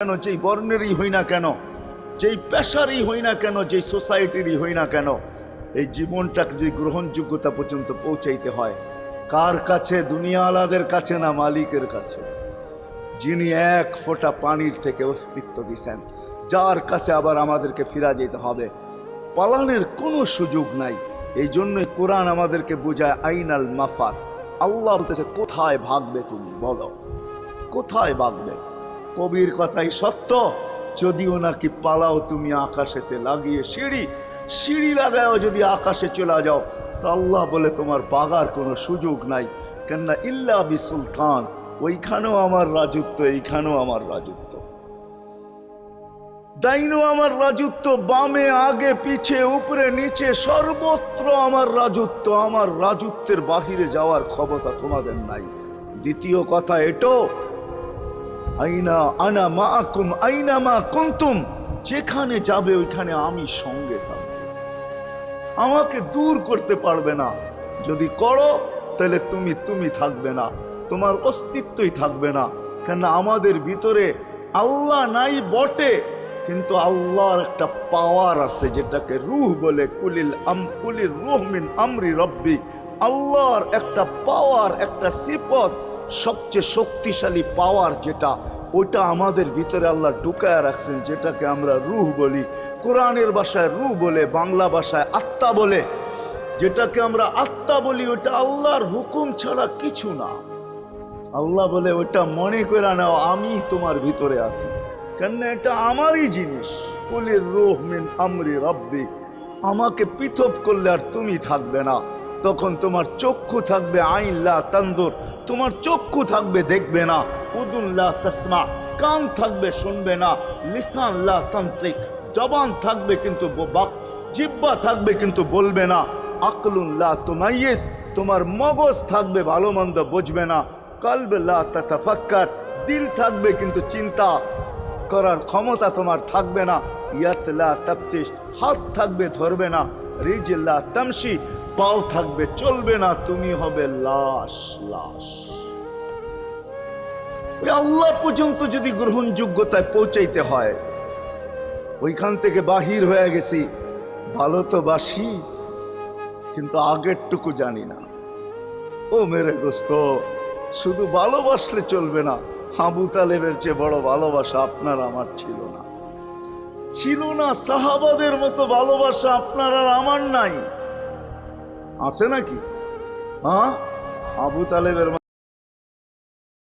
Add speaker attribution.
Speaker 1: কেন, যেই বর্ণেরই হই না কেন, যেই পেশারই হই না কেন, যেই সোসাইটিরই হই না কেন, এই জীবনটাকে যদি গ্রহণযোগ্যতা পর্যন্ত পৌঁছাইতে হয় কার কাছে? দুনিয়াওয়ালাদের কাছে না, মালিকের কাছে, যিনি এক ফোঁটা পানির থেকে অস্তিত্ব দিছেন, যার কাছে আবার আমাদেরকে ফিরা যেতে হবে। পালানের কোনো সুযোগ নাই। এই জন্যই কোরআন আমাদেরকে বোঝায় আইনাল মাফার। আল্লাহ বলতেছে, কোথায় ভাগবে তুমি বলো, কোথায় ভাগবে? কবির কথাই সত্য, যদিও নাকি পালাও তুমি আকাশেতে লাগিয়ে সিঁড়ি, সিঁড়ি লাগাও যদি আকাশে চলে যাও, তা আল্লাহ বলে তোমার বাগার কোনো সুযোগ নাই। কেননা ইল্লা বিসুলতান, ওইখানেও আমার রাজত্ব, এইখানেও আমার রাজত্ব, ডাইনো আমার রাজত্ব, বামে আগে পিছে উপরে নিচে সর্বত্র আমার রাজত্ব। আমার রাজত্বের বাহিরে যাওয়ার ক্ষমতা তোমাদের নাই। দ্বিতীয় কথা এটো, আইনা আনা মাআকুম আইনা মা কুনতুম, যেখানে যাবে ওইখানে আমি সঙ্গে থাকব, আমাকে দূর করতে পারবে না। যদি করো তাহলে তুমি থাকবে না, তোমার অস্তিত্বই থাকবে না। কেন আমাদের ভিতরে আল্লাহ নাই বটে, কিন্তু আল্লাহর একটা পাওয়ার আছে যেটাকে রূহ বলে। কুলির রূহ মিন আমরি রব্বি, আল্লাহর একটা পাওয়ার, একটা সিফত, সবচেয়ে শক্তিশালী পাওয়ার যেটা, ওইটা আমাদের ভিতরে আল্লাহ ঢুকায় রাখছেন, যেটাকে আমরা রূহ বলি। কোরআনের ভাষায় রূহ বলে, বাংলা ভাষায় আত্মা বলে। যেটাকে আমরা আত্মা বলি ওটা আল্লাহর হুকুম ছাড়া কিছু না। আল্লাহ বলে ওটা মনে করে নাও আমি তোমার ভিতরে আছি, কেন এটা আমারই জিনিস। কুলির রূহ মিন আমরি রব্বি, আমাকে পৃথক করলে আর তুমি থাকবে না। তখন তোমার চক্ষু থাকবে আইন লা তানজুর, তোমার চক্ষু থাকবে দেখবে না। উদুন লা তাসমা, কান থাকবে শুনবে না। লিসান লা তান্ত্রিক, জবান থাকবে কিন্তু জিহ্বা থাকবে কিন্তু বলবে না। আকলুন লা তুমাইয়িজ, তোমার মগজ থাকবে ভালো মন্দ বুঝবে না। কলব লা তাতাফাক্কার, দিল থাকবে কিন্তু চিন্তা করার ক্ষমতা তোমার থাকবে না। ইয়াত লা তাফতিশ, হাত থাকবে ধরবে না। রিজল লা তামশি, পাও থাকবে চলবে না। তুমি হবে লাশ। লাশ। ওই আল্লাহ পর্যন্ত যদি গ্রহণযোগ্যতায় পৌঁছাইতে হয়, ওইখান থেকে বাহির হয়ে গেছি। ভালো তো বাসি, কিন্তু আগেরটুকু জানি না। ও মেরে দোস্ত, শুধু ভালোবাসলে চলবে না। আবু তালেবের চেয়ে বড় ভালোবাসা আপনার আমার ছিল না, ছিল না। সাহাবাদের মতো ভালোবাসা আপনার আর আমার নাই। আছে নাকি? হ্যাঁ, আবু তালেবের